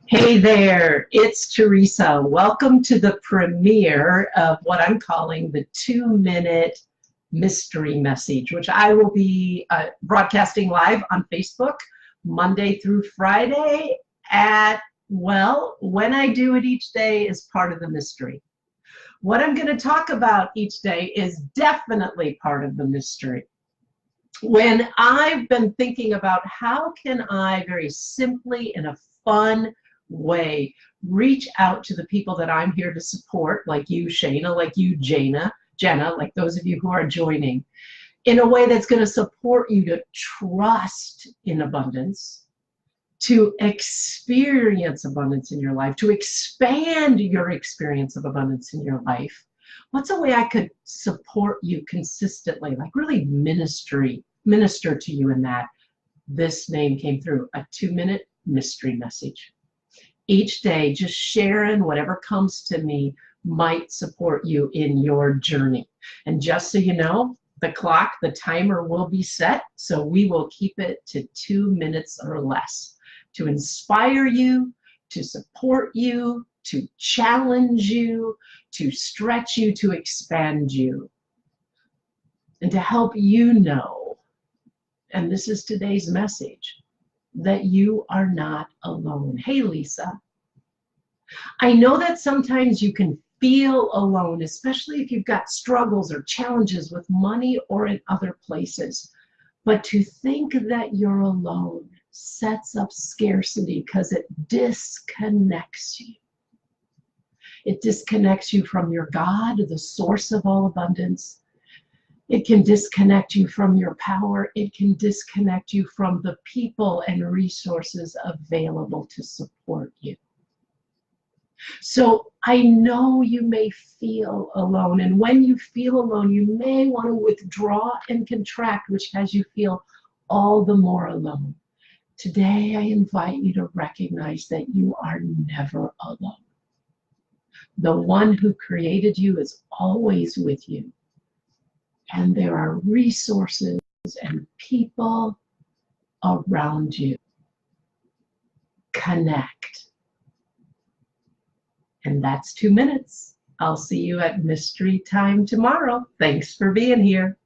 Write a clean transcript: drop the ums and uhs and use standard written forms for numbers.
Hey there, it's Teresa. Welcome to the premiere of what I'm calling the 2-Minute Mystery Message, which I will be broadcasting live on Facebook Monday through Friday at, well, when I do it each day is part of the mystery. What I'm going to talk about each day is definitely part of the mystery. When I've been thinking about how can I very simply in a fun way reach out to the people that I'm here to support, like you, Shayna, like you, Jenna, like those of you who are joining, in a way that's going to support you to trust in abundance, to experience abundance in your life, to expand your experience of abundance in your life. What's a way I could support you consistently, like really minister to you in that? This name came through, a 2-minute mystery message. Each day, just sharing whatever comes to me might support you in your journey. And just so you know, the timer will be set, so we will keep it to 2 minutes or less to inspire you, to support you, to challenge you, to stretch you, to expand you, and to help you know, and this is today's message, that you are not alone. Hey, Lisa. I know that sometimes you can feel alone, especially if you've got struggles or challenges with money or in other places. But to think that you're alone sets up scarcity because it disconnects you. It disconnects you from your God, the source of all abundance. It can disconnect you from your power. It can disconnect you from the people and resources available to support you. So I know you may feel alone, and when you feel alone, you may want to withdraw and contract, which has you feel all the more alone. Today, I invite you to recognize that you are never alone. The one who created you is always with you. And there are resources and people around you. Connect. And that's 2 minutes. I'll see you at mystery time tomorrow. Thanks for being here.